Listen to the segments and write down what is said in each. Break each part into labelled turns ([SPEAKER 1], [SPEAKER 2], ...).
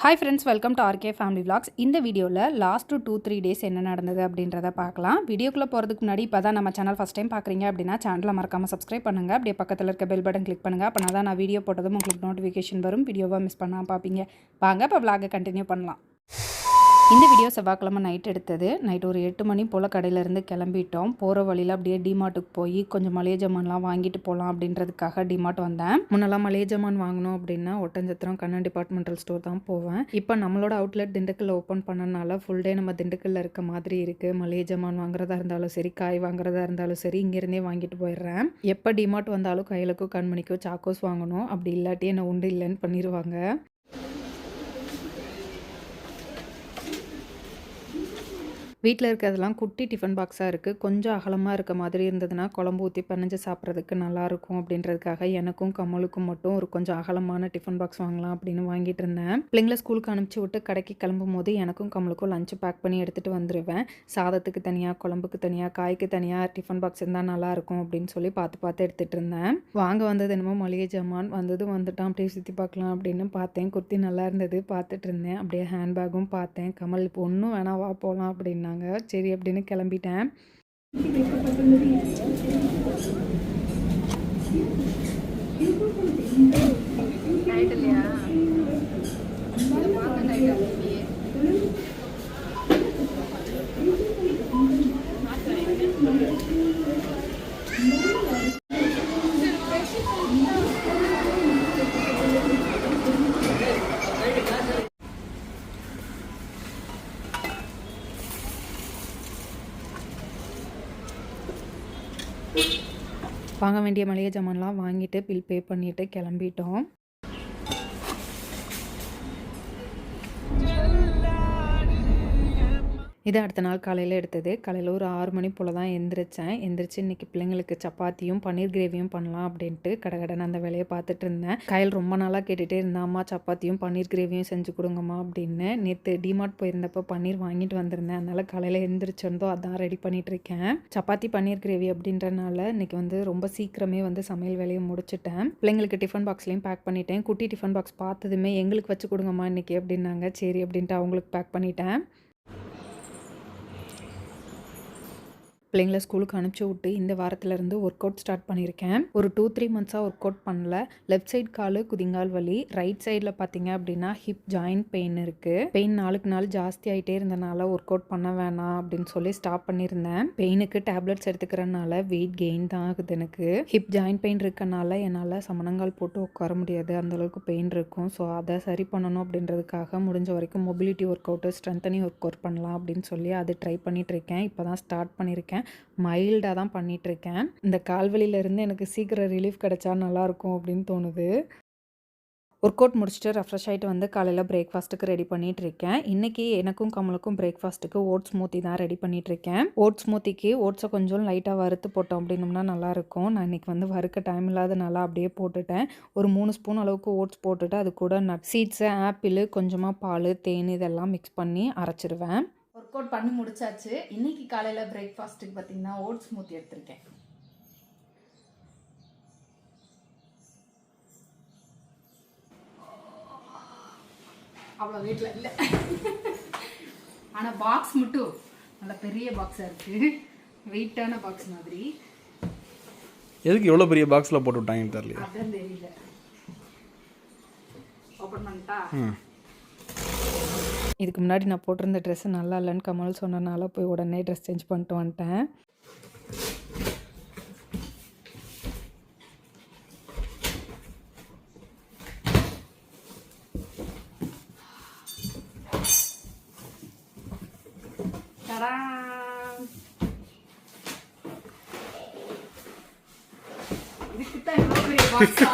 [SPEAKER 1] Hi friends, welcome to RK family vlogs. இந்த வீடியோவில் last 2-3 days என்ன நடந்தது அப்படின்றத பார்க்கலாம். வீடியோக்குள்ளே போகிறதுக்கு முன்னாடி இப்போ தான் நம்ம சேனல் ஃபஸ்ட் டைம் பார்க்குறீங்க அப்படின்னா சேனலை மறக்காமல் சப்ஸ்கிரைப் பண்ணுங்கள். அப்படியே பக்கத்தில் இருக்க பெல் பட்டன் கிளிக் பண்ணுங்கள். அப்போ தான் நான் வீடியோ போட்டதும் உங்களுக்கு நோட்டிஃபிகேஷன் வரும். வீடியோவை மிஸ் பண்ணாமல் பார்ப்பீங்க. வாங்க இப்போ விளாகை கண்டினியூ பண்ணலாம். இந்த வீடியோ செவ்வாய்க்கிழமை நைட் எடுத்தது. நைட் ஒரு 8 மணி போல் கடையிலேருந்து கிளம்பிட்டோம். போகிற வழியில் அப்படியே டிமார்ட்டுக்கு போய் கொஞ்சம் மளிகை ஜாமான்லாம் வாங்கிட்டு போகலாம் அப்படின்றதுக்காக டிமார்ட் வந்தேன். முன்னெல்லாம் மளிகை ஜாமான் வாங்கணும் அப்படின்னா ஒட்டஞ்சத்திரம் கண்ணன் டிபார்ட்மெண்டல் ஸ்டோர் தான் போவேன். இப்போ நம்மளோட அவுட்லெட் திண்டுக்கல்ல ஓப்பன் பண்ணனால ஃபுல் டே நம்ம திண்டுக்கல்ல இருக்க மாதிரி இருக்குது. மளிகை ஜாமான் வாங்குறதா இருந்தாலும் சரி, காய் வாங்குறதா இருந்தாலும் சரி, இங்கேருந்தே வாங்கிட்டு போயிடுறேன். எப்போ டிமார்ட் வந்தாலும் கையிலக்கோ கண்மணிக்கோ சாக்கோஸ் வாங்கணும். அப்படி இல்லாட்டி என்ன உண்டு இல்லைன்னு பண்ணிடுவாங்க. வீட்டில் இருக்கிறதெல்லாம் குட்டி டிஃபன் பாக்ஸாக இருக்குது. கொஞ்சம் அகலமாக இருக்க மாதிரி இருந்ததுன்னா குழம்பு ஊற்றி பிணைஞ்சு சாப்பிட்றதுக்கு நல்லாயிருக்கும் அப்படின்றதுக்காக எனக்கும் கமலுக்கும் மட்டும் ஒரு கொஞ்சம் அகலமான டிஃபன் பாக்ஸ் வாங்கலாம் அப்படின்னு வாங்கிட்டு இருந்தேன். பிள்ளைங்களை ஸ்கூலுக்கு அனுப்பிச்சி விட்டு கடைக்கு கிளம்பும் போது எனக்கும் கமலுக்கும் லஞ்சு பேக் பண்ணி எடுத்துகிட்டு வந்துடுவேன். சாதத்துக்கு தனியாக, குழம்புக்கு தனியாக, காய்க்கு தனியாக டிஃபன் பாக்ஸ் இருந்தால் நல்லாயிருக்கும் அப்படின்னு சொல்லி பார்த்து எடுத்துகிட்டு இருந்தேன். வாங்க வந்தது என்னமோ மளிகை ஜாமான் வந்துட்டான். அப்படியே சுற்றி பார்க்கலாம் அப்படின்னு பார்த்தேன். குர்த்தி நல்லா இருந்தது, பார்த்துட்டு இருந்தேன். அப்படியே ஹேண்ட்பேக்கும் பார்த்தேன். கமல் இப்போ ஒன்றும் வேணா வா போகலாம் அப்படின்னா சரி அப்படின்னு கிளம்பிட்டேன். வாங்க வேண்டிய மளிகை ஜாமான்லாம் வாங்கிட்டு பில் பே பண்ணிவிட்டு கிளம்பிட்டோம். இது அடுத்த நாள் காலையில் எடுத்தது. காலையில் ஒரு 6 மணி போல் தான் எந்திரிச்சு இன்றைக்கி பிள்ளைங்களுக்கு சப்பாத்தியும் பன்னீர் கிரேவியும் பண்ணலாம் அப்படின்ட்டு கடகடன்னு அந்த வேலையை பார்த்துட்டு இருந்தேன். கையில் ரொம்ப நாளாக கேட்டுகிட்டே இருந்தா, அம்மா சப்பாத்தியும் பன்னீர் கிரேவியும் செஞ்சு கொடுங்கம்மா அப்படின்னு. நேற்று டிமார்ட் போயிருந்தப்போ பன்னீர் வாங்கிட்டு வந்திருந்தேன். அதனால் காலையில் எந்திரிச்சிருந்தோ அதான் ரெடி பண்ணிகிட்டு இருக்கேன். சப்பாத்தி பன்னீர் கிரேவி அப்படின்றனால இன்றைக்கி ரொம்ப சீக்கிரமே சமையல் வேலையை முடிச்சுட்டேன். பிள்ளைங்களுக்கு டிஃபன் பாக்ஸ்லேயும் பேக் பண்ணிட்டேன். குட்டி டிஃபன் பாக்ஸ் பார்த்ததுமே எங்களுக்கு வச்சு கொடுங்கம்மா இன்றைக்கி அப்படின்னாங்க. சரி அப்படின்ட்டு அவங்களுக்கு பேக் பண்ணிட்டேன். பிள்ளைங்களை ஸ்கூலுக்கு அனுப்பிச்சி விட்டு இந்த வாரத்திலேருந்து ஒர்க் அவுட் ஸ்டார்ட் பண்ணியிருக்கேன். ஒரு 2-3 மந்த்ஸாக ஒர்க் அவுட் பண்ணல. லெஃப்ட் சைட் கால் குதிங்கால் வலி, ரைட் சைடில் பார்த்தீங்க அப்படின்னா ஹிப் ஜாயின்ட் பெயின் இருக்குது. பெயின் நாளுக்கு நாள் ஜாஸ்தி ஆகிட்டே இருந்தனால ஒர்க் அவுட் பண்ண வேணாம் அப்படின்னு சொல்லி ஸ்டாப் பண்ணியிருந்தேன். பெயினுக்கு டேப்லெட்ஸ் எடுத்துக்கிறனால வெயிட் கெயின் தான் ஆகுது எனக்கு. ஹிப் ஜாயின்ட் பெயின் இருக்கனால என்னால் சமணங்கால் போட்டு உட்கார முடியாது, அந்தளவுக்கு பெயின் இருக்கும். ஸோ அதை சரி பண்ணணும் அப்படின்றதுக்காக முடிஞ்ச வரைக்கும் mobility work out, strengthening work out பண்ணலாம் அப்படின்னு சொல்லி அது ட்ரை பண்ணிகிட்ருக்கேன். இப்போ தான் ஸ்டார்ட் பண்ணியிருக்கேன். மைல்டாக தான் பண்ணிகிட்ருக்கேன். இந்த கால்வலியிலேருந்து எனக்கு சீக்கிரம் ரிலீஃப் கிடைச்சா நல்லாயிருக்கும் அப்படின்னு தோணுது. ஒர்க் அவுட் முடிச்சுட்டு ரெஃப்ரெஷ் ஆகிட்டு காலையில் பிரேக்ஃபாஸ்ட்டுக்கு ரெடி பண்ணிகிட்ருக்கேன். இன்றைக்கி எனக்கும் கமலுக்கும் பிரேக்ஃபாஸ்ட்டுக்கு ஓட்ஸ் ஸ்மூத்தி தான் ரெடி பண்ணிகிட்ருக்கேன். ஓட்ஸ் ஸ்மூத்திக்கு ஓட்ஸை கொஞ்சம் லைட்டாக வறுத்து போட்டோம் அப்படின்னோம்னா நல்லாயிருக்கும். நான் இன்றைக்கி வறுக்க டைம் இல்லாதனால அப்படியே போட்டுட்டேன். ஒரு 3 ஸ்பூன் அளவுக்கு ஓட்ஸ் போட்டுட்டு அது கூட நட் சீட்ஸு, ஆப்பிள், கொஞ்சமாக பால், தேன் இதெல்லாம் மிக்ஸ் பண்ணி அரைச்சிடுவேன். ஒர்க் அவுட் பண்ணி முடிச்சாச்சு. இன்றைக்கி காலையில் பிரேக்ஃபாஸ்ட்டுக்கு பார்த்திங்கன்னா ஓட்ஸ் ஸ்மூத்தி எடுத்திருக்கேன். அவ்வளோ வீட்டில் இல்லை, ஆனால் பாக்ஸ் மட்டும் நல்ல பெரிய பாக்ஸாக இருக்குது. வெயிட்டான பாக்ஸ் மாதிரி.
[SPEAKER 2] எதுக்கு எவ்வளோ பெரிய பாக்ஸில் போட்டு விட்டாங்கன்னு தெரியல.
[SPEAKER 1] அதான் தெரியல. ஓப்பன் பண்ணிட்டா. இதுக்கு முன்னாடி நான் போட்டிருந்த ட்ரெஸ்ஸு நல்லா இல்லைன்னு கமல் சொன்னனால போய் உடனே ட்ரெஸ் சேஞ்ச் பண்ணிட்டு வந்துட்டேன். இதுக்கு தான் இவ்வளோ பெரிய பாக்ஸா?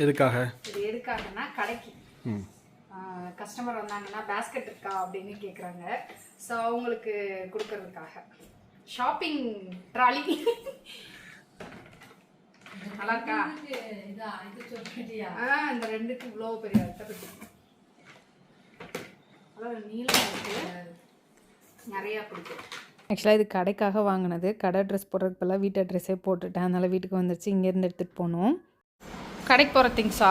[SPEAKER 1] எதுக்காகனா கடைக்கு கஸ்டமர் வந்தாங்கன்னா பேஸ்கெட் இருக்கா அப்படின்னு கேட்குறாங்க. ஸோ அவங்களுக்கு கொடுக்கறதுக்காக ஷாப்பிங் ட்ராலி. நல்லா இருக்கா? இந்த 2க்கு இவ்வளோ பெரிய அட்டைப்பட்டி. அதாவது நீளம் இருக்கு, நிறையா பிடிக்கும். ஆக்சுவலாக இது கடைக்காக வாங்கினது. கடை ட்ரெஸ் போடுறதுக்கு பதிலாக வீட்டு ட்ரெஸ்ஸே போட்டுட்டேன். அதனால் வீட்டுக்கு வந்துருச்சு. இங்கேருந்து எடுத்துகிட்டு போகணும். கடைக்கு போகிற திங்ஸா?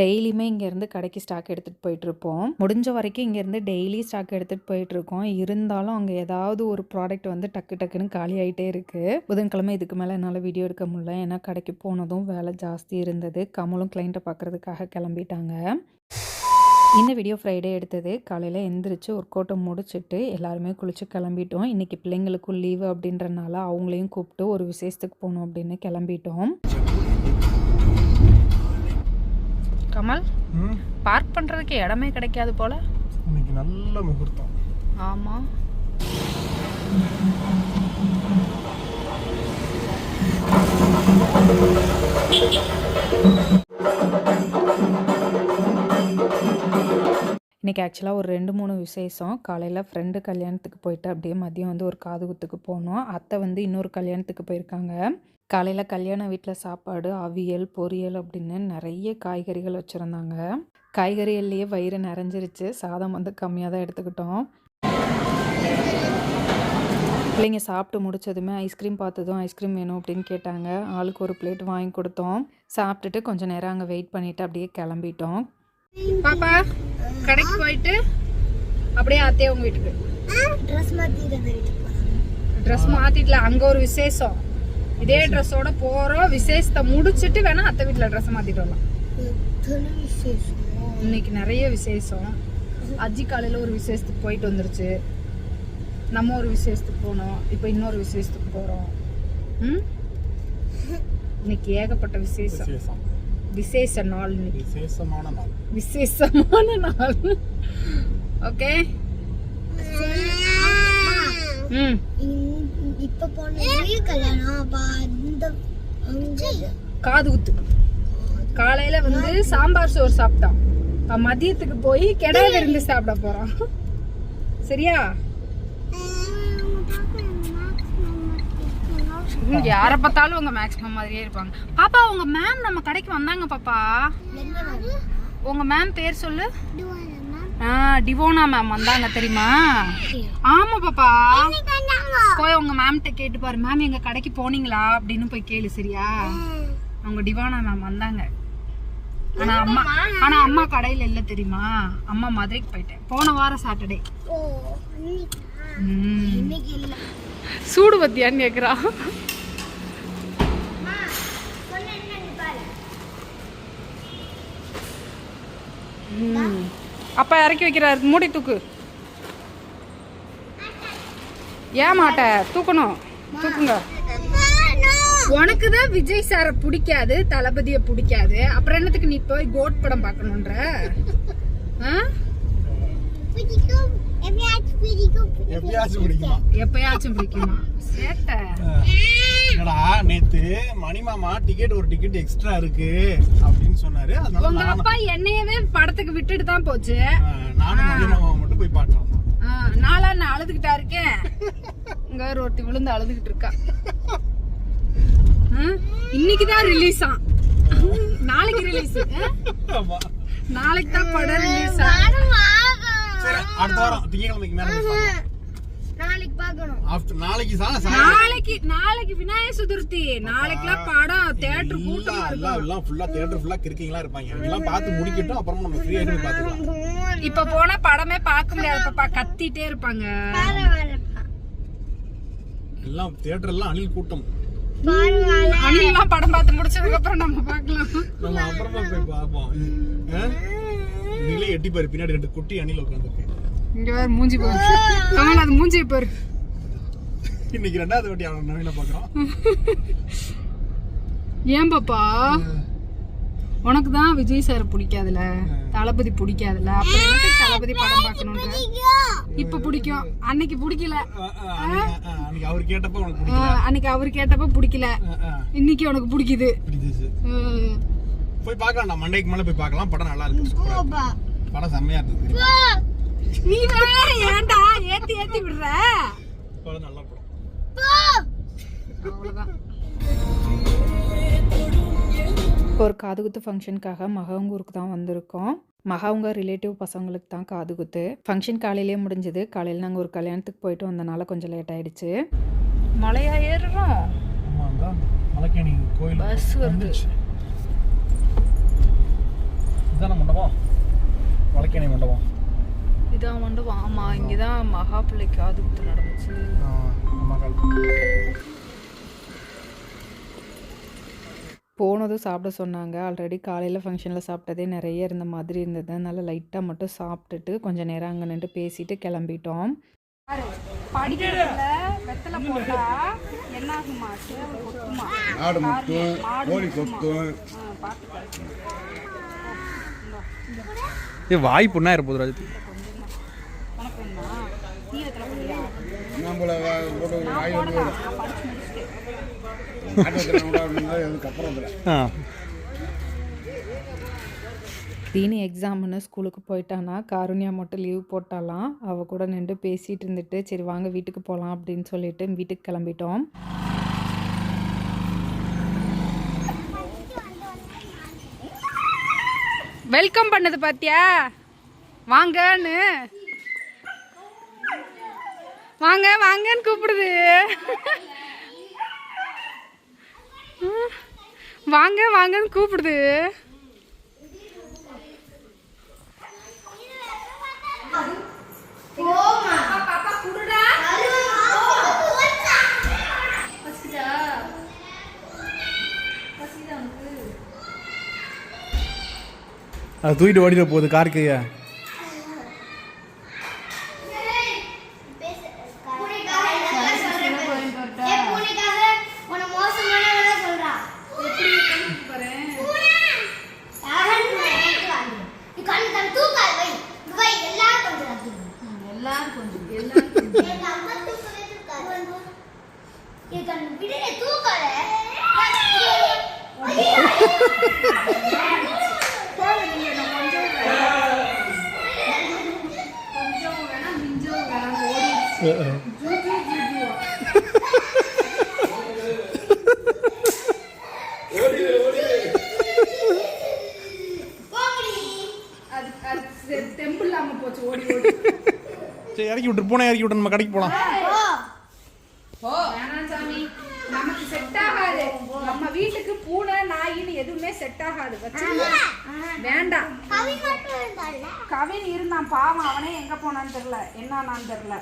[SPEAKER 1] டெய்லியுமே இங்கேருந்து கடைக்கு ஸ்டாக் எடுத்துகிட்டு போயிட்டுருப்போம். முடிஞ்ச வரைக்கும் இங்கேருந்து டெய்லி ஸ்டாக் எடுத்துகிட்டு போயிட்டுருக்கோம். இருந்தாலும் அங்கே ஏதாவது ஒரு ப்ராடக்ட் வந்து டக்கு டக்குன்னு காலி ஆகிட்டே இருக்குது. புதன்கிழமை இதுக்கு மேலே என்னால் வீடியோ எடுக்க முடியல. ஏன்னா கடைக்கு போனதும் வேலை ஜாஸ்தி இருந்தது. கமலும் கிளைண்ட்டை பார்க்குறதுக்காக கிளம்பிட்டாங்க. இந்த வீடியோ ஃப்ரைடே எடுத்தது. காலையில் எந்திரிச்சு ஒர்க் அவுட்டை முடிச்சுட்டு எல்லாருமே குளிச்சு கிளம்பிட்டோம். இன்றைக்கி பிள்ளைங்களுக்கும் லீவு அப்படின்றனால அவங்களையும் கூப்பிட்டு ஒரு விசேஷத்துக்கு போகணும் அப்படின்னு கிளம்பிட்டோம். கமல், பார்க் பண்ணுறதுக்கு இடமே கிடைக்காது போல.
[SPEAKER 2] இன்னைக்கு நல்ல முகூர்த்தம்.
[SPEAKER 1] ஆமாம். இன்றைக்கி ஆக்சுவலாக ஒரு 2-3 விசேஷம். காலையில் ஃப்ரெண்டு கல்யாணத்துக்கு போயிட்டு அப்படியே மதியம் வந்து ஒரு காது குத்துக்கு போனோம். அத்தை வந்து இன்னொரு கல்யாணத்துக்கு போயிருக்காங்க. காலையில் கல்யாண வீட்டில் சாப்பாடு, அவியல், பொரியல் அப்படின்னு நிறைய காய்கறிகள் வச்சுருந்தாங்க. காய்கறிகள்லேயே வயிறு நிறைஞ்சிருச்சு. சாதம் வந்து கம்மியாக தான் எடுத்துக்கிட்டோம். பிள்ளைங்க சாப்பிட்டு முடிச்சதுமே ஐஸ்கிரீம் பார்த்ததும் ஐஸ்கிரீம் வேணும் அப்படின்னு கேட்டாங்க. ஆளுக்கு ஒரு பிளேட் வாங்கி கொடுத்தோம். சாப்பிட்டுட்டு கொஞ்சம் நேரம் அங்கே வெயிட் பண்ணிவிட்டு அப்படியே கிளம்பிட்டோம். பாப்பா கடைக்கு போயிட்டு அப்படியே அத்தையே உங்கள் வீட்டுக்கு ட்ரெஸ் மாற்றிட்டல. அங்கே ஒரு விசேஷம். இதே ட்ரெஸ்ஸோட போகிறோம். விசேஷத்தை முடிச்சுட்டு வேணா அத்தை வீட்டில் ட்ரெஸ் மாற்றிட்டு வரலாம். இன்னைக்கு நிறைய விசேஷம். அஜி காலையில் ஒரு விசேஷத்துக்கு போயிட்டு வந்துருச்சு. நம்ம ஒரு விசேஷத்துக்கு போனோம். இப்போ இன்னொரு விசேஷத்துக்கு போகிறோம். இன்னைக்கு ஏகப்பட்ட விசேஷம். விசேஷ நாள். இன்னைக்கு விசேஷமான நாள். ஓகே.
[SPEAKER 3] இப்ப போன கல்யாணம்
[SPEAKER 1] காது குத்து. காலையில வந்து சாம்பார் சோறு சாப்பிட்டோம். மதியத்துக்கு போய் கெடா விருந்து சாப்பிட போறோம். சரியா? யாரை பார்த்தாலும் உங்க மேக்ஸிமம் மாதிரியே இருப்பாங்க. பாப்பா உங்க மேம் நம்ம கடைக்கு வந்தாங்க. பாப்பா உங்க மேம் பேர் சொல்லு. டிவோனா மேம் வந்தாங்க தெரியுமா? ஆமா பாப்பா. போய் உங்க மேம்கிட்ட கேட்டு பாரு. மேம் எங்க கடைக்கு போனீங்களா அப்படின்னு போய் கேளு. சரியா? அவங்க டிவானா மேம் வந்தாங்க. ஆனா அம்மா கடையில இல்ல தெரியுமா? அம்மா மதுரைக்கு போயிட்டேன். போன வாரம் சாட்டர்டே. சூடு பத்தியான்னு கேக்குறா. அப்பா இறக்கி வைக்கிறாரு. மூடி தூக்கு. ஏன் மாட்ட தூக்கணும். தூக்குங்க. உனக்கு தான் விஜய் சாரை பிடிக்காது, தளபதியை பிடிக்காது. அப்புறம் என்னத்துக்கு நீ போய் கோட் படம் பார்க்கணுன்ற? எப்பயாச்சும் பிடிக்குமா? சேட்டை.
[SPEAKER 2] நேத்து மணிமாமா டிக்கெட் ஒரு டிக்கெட் எக்ஸ்ட்ரா இருக்கு அப்படின்னு சொன்னாரு. அதனால
[SPEAKER 1] உங்க அப்பா என்னையவே படத்துக்கு விட்டுட்டு தான் போச்சு.
[SPEAKER 2] நானும் மணிமாமா மட்டும் போய் பார்த்தோம்.
[SPEAKER 1] நாளா நான் அழுதுகிட்டா இருக்கேன். இங்க ஒருத்தி விழுந்து அழுதுகிட்டு இருக்கா. இன்னைக்குதான் ரிலீஸா? நாளைக்கு ரிலீஸ். நாளைக்கு தான் படம் ரிலீஸ்.
[SPEAKER 2] அடுத்த வாரம் திங்கட்கிழமைக்கு மேல
[SPEAKER 3] நாளைக்கு பார்க்கணும்.
[SPEAKER 1] நாளைக்கு விநாயகர் சதுர்த்தி. நாளைக்குலாம் படம் தியேட்டர் கூட்டமா இருக்கும்.
[SPEAKER 2] எல்லாம் ஃபுல்லா தியேட்டர் ஃபுல்லா கிறுக்கிங்களா இருப்பாங்க. எல்லாம் பார்த்து முடிக்கட்டும். அப்புறம் நம்ம ஃப்ரீயா இருந்து பாத்துக்கலாம்.
[SPEAKER 1] இப்ப போனா படமே பார்க்க முடியாது பாப்பா. கத்திட்டே இருப்பாங்க.
[SPEAKER 2] எல்லாம் தியேட்டர் எல்லாம் அணில் கூட்டம்.
[SPEAKER 1] அணில்லாம் படம் பார்த்து முடிச்சதுக்கு அப்புறம் நம்ம பார்க்கலாம்.
[SPEAKER 2] நம்ம அப்புறமா போய் பார்ப்போம். நீங்களே எட்டி பாரு. பின்னாடி 2 குட்டி அணில் உட்கார்ந்துருக்கு.
[SPEAKER 1] இங்க வேற மூஞ்சி பாரு. கமல் அது மூஞ்சி பாரு.
[SPEAKER 2] இன்னைக்கு 2வது வாட்டி அவன நவீன பாக்குறோம்.
[SPEAKER 1] ஏன் பாப்பா? உனக்கு தான் விஜய் சார் பிடிக்காதுல, தளபதி பிடிக்காதுல. அப்புறம் எனக்கு தளபதி படம் பார்க்கணும்ன்ற. இப்ப பிடிக்கும். அன்னைக்கு பிடிக்கல.
[SPEAKER 2] அன்னைக்கு அவர் கேட்டப்ப உனக்கு பிடிக்கல.
[SPEAKER 1] அன்னைக்கு அவர் கேட்டப்ப பிடிக்கல. இன்னைக்கு உனக்கு பிடிக்குது.
[SPEAKER 2] போய் பார்க்கலாம். மண்டேக்கு மேல போய் பார்க்கலாம். படம் நல்லா இருக்கு. படம் செம்மையா இருக்கு.
[SPEAKER 1] நீ வேற ஏன்டா ஏத்தி ஏத்தி விடுற?
[SPEAKER 2] படம் நல்ல படம்.
[SPEAKER 1] அவ்வளவுதான். ஒரு காதுகுத்து ஃபங்க்ஷனுக்காக மகங்கூருக்கு தான் வந்திருக்கோம். மகாவுங்க ரிலேட்டிவ் பசங்களுக்கு தான் காது குத்து. ஃபங்க்ஷன் காலையிலேயே முடிஞ்சது. காலையில் நாங்கள் ஒரு கல்யாணத்துக்கு போயிட்டு வந்தனால கொஞ்சம் லேட் ஆகிடுச்சு. மலையா ஏறுறோம்.
[SPEAKER 2] மலைக்கேணி கோயில்
[SPEAKER 1] பஸ் வருது.
[SPEAKER 2] இதான மண்டபம், மலைக்கேணி மண்டபம்.
[SPEAKER 1] இதான் மண்டபம். ஆமாம், இங்கே தான் மகா பிள்ளைக்கு காது குத்து நடந்துச்சு. போனதும் சாப்பிட சொன்னாங்க. ஆல்ரெடி காலையில் ஃபங்க்ஷனில் சாப்பிட்டதே நிறைய இருந்த மாதிரி இருந்தது. அதனால லைட்டாக மட்டும் சாப்பிட்டுட்டு கொஞ்சம் நேரம் அங்கே நின்று பேசிட்டு கிளம்பிட்டோம். வெத்தலை போட்டா என்ன ஆகுமா?
[SPEAKER 4] ஆடு முத்தும், கோழி கொத்தும்.
[SPEAKER 2] வாய் புண்ணா இருப்போது ராஜி.
[SPEAKER 4] நம்மள போட்டு வாய் வந்து
[SPEAKER 1] தீனி எக்ஸாம்னு ஸ்கூலுக்கு போயிட்டானா, காருண்யா மட்டும் லீவ் போட்டாலாம். அவள் கூட நின்று பேசிகிட்டு இருந்துட்டு சரி வாங்க வீட்டுக்கு போகலாம் அப்படின்னு சொல்லிட்டு வீட்டுக்கு கிளம்பிட்டோம். வெல்கம் பண்ணது பாத்தியா? வாங்கன்னு வாங்க வாங்கன்னு கூப்பிடுது. வாங்க வாங்கன்னு கூப்பிடுது.
[SPEAKER 2] அது தூக்கிட்டு ஓடிட போகுது காருக்கு. சரி இறக்கி விட்டு பூனை இறக்கி விட்டு நம்ம கடைக்கு போலாம்.
[SPEAKER 1] நமக்கு செட் ஆகாது. நம்ம வீட்டுக்கு பூனை நாயின்னு எதுவுமே செட் ஆகாது. வேண்டாம். கவின் இருந்தான் பாவம், அவனே எங்க போனான்னு தெரியல, என்னன்னு தெரியல.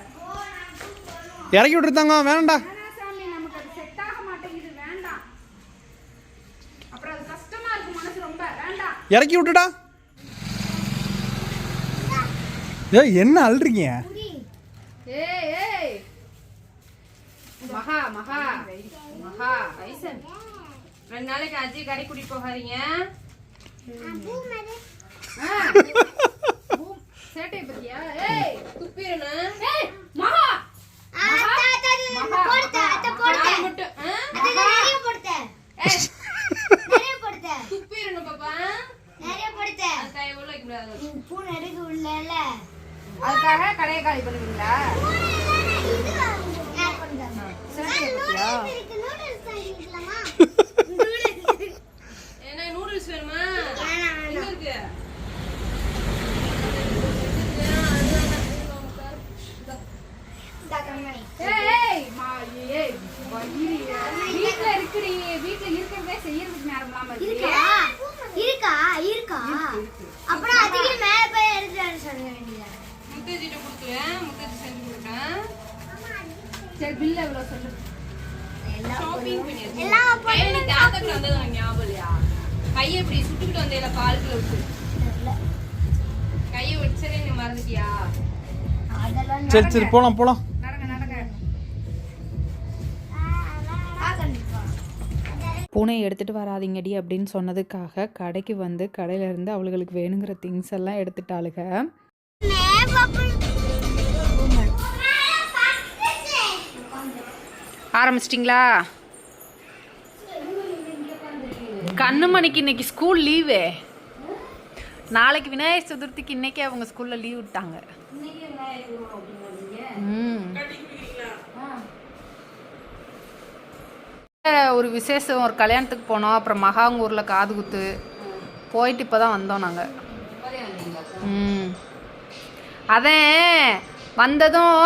[SPEAKER 2] இறக்கி விட்டுருந்தாங்க. வேண்டாம்
[SPEAKER 1] சாமி, நமக்கு அது செட் ஆக மாட்டேங்குது. வேண்டாம். அப்புறம் அது கஷ்டமா இருக்கு மனசு ரொம்ப. வேண்டாம்.
[SPEAKER 2] இறக்கி விட்டுடா. ஏய் என்ன அல்றீங்க?
[SPEAKER 1] ஏய் ஏய் மகா மகா மகா ஐசன் 2 நாளைக்கு அஜி கடை கூட்டி போகாதீங்க. சேட்டை பத்தியா? ஏய் துப்பிரனா? ஏய் மகா மகா போடுடா அத போடுடா மட்டும் அத நிறைய போடுடா. ஏய் நிறைய போடுடா. துப்பிரனா பாப்பா நிறைய போடுடா. அத எவ்வளவு வைக்க முடியாது. பூனை எடுக்க உள்ளல. அதுக்காக கடையை காலி பண்ணுவீங்களா? நூடுல்ஸ் வேணுமா? எங்க இருக்கு? வீட்டுல இருக்குடி. வீட்டுல இருக்கிறதே செய்யறதுக்கு நேரம் இல்லாம இருக்கா? இருக்கா? அப்புறம் அதுக்கு மேல போய் எடுத்துட்டு சொல்ல வேண்டியதா? முத்தஜிட்ட கொடுத்துறேன், முத்தஜி செஞ்சு கொடுக்குறேன். சரி பில் எவ்வளவு சொல்லு. ஷாப்பிங் பண்ணியாச்சு. எல்லாம் பண்ணி தாத்தக்கு வந்தது எனக்கு ஞாபகம் இல்லையா? கையை இப்படி சுட்டுக்கிட்டு வந்தேல காலுக்குள்ள விட்டு. கையை வச்சதே நீ மறந்துட்டியா? அதெல்லாம்
[SPEAKER 2] சரி சரி போலாம் போலாம்.
[SPEAKER 1] நடங்க நடங்க. பூனை எடுத்துகிட்டு வராதிங்கடி அப்படின்னு சொன்னதுக்காக கடைக்கு வந்து கடையிலேருந்து அவளுகளுக்கு வேணுங்கிற திங்ஸ் எல்லாம் எடுத்துட்டாளுக. ஆரம்பிச்சிட்டிங்களா? கண்ணுமணிக்கு இன்னைக்கு ஸ்கூல் லீவு. நாளைக்கு விநாயகர் சதுர்த்திக்கு இன்னைக்கே அவங்க ஸ்கூலில் லீவ் விட்டாங்க. ஒரு விசேஷம், ஒரு கல்யாணத்துக்கு போனோம். அப்புறம் மகாங்கூரில் காது குத்து போயிட்டு இப்போ தான் வந்தோம் நாங்கள். அதான் வந்ததும்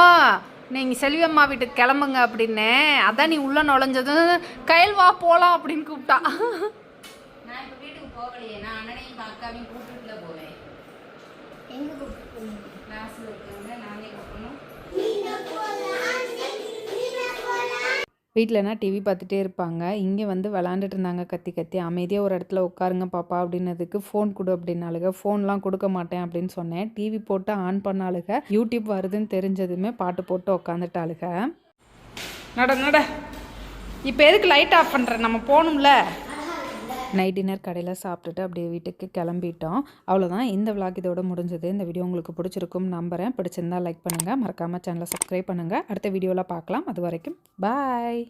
[SPEAKER 1] நீங்கள் செல்வி அம்மா வீட்டுக்கு கிளம்புங்க அப்படின்னு, அதான் நீ உள்ளே நுழைஞ்சதும் கையில் வா போகலாம் அப்படின்னு கூப்பிட்டா.
[SPEAKER 5] நான் இப்போ வீட்டுக்கு போகலையே, நான் அண்ணனையும் அக்காவையும் கூப்பிட்டுல போவேன்.
[SPEAKER 3] எங்க கூப்பிட்டு
[SPEAKER 5] கிளாஸில் இருக்காங்க, நானே கூப்பிடணும்.
[SPEAKER 1] வீட்டிலனா டிவி பார்த்துட்டே இருப்பாங்க. இங்கே வந்து விளாண்டுட்டு இருந்தாங்க கத்தி கத்தி. அமைதியாக ஒரு இடத்துல உட்காருங்க பாப்பா அப்படின்னதுக்கு ஃபோன் கொடு அப்படின்னாலுங்க. ஃபோன்லாம் கொடுக்க மாட்டேன் அப்படின்னு சொன்னேன். டிவி போட்டு ஆன் பண்ணாலுங்க. யூடியூப் வருதுன்னு தெரிஞ்சதுமே பாட்டு போட்டு உட்காந்துட்டாளுங்க. நட நட, இப்போ எதுக்கு லைட் ஆஃப் பண்ணுற, நம்ம போகணும்ல. நைட் டின்னர் கடையில் சாப்பிட்டுட்டு அப்படியே வீட்டுக்கு கிளம்பிட்டோம். அவ்வளோதான், இந்த விளாக் இதோட முடிஞ்சது. இந்த வீடியோ உங்களுக்கு பிடிச்சிருக்கும் நம்புகிறேன். பிடிச்சிருந்தா லைக் பண்ணுங்கள், மறக்காமல் சேனலை சப்ஸ்கிரைப் பண்ணுங்கள். அடுத்த வீடியோவில் பார்க்கலாம். அது வரைக்கும் பாய்.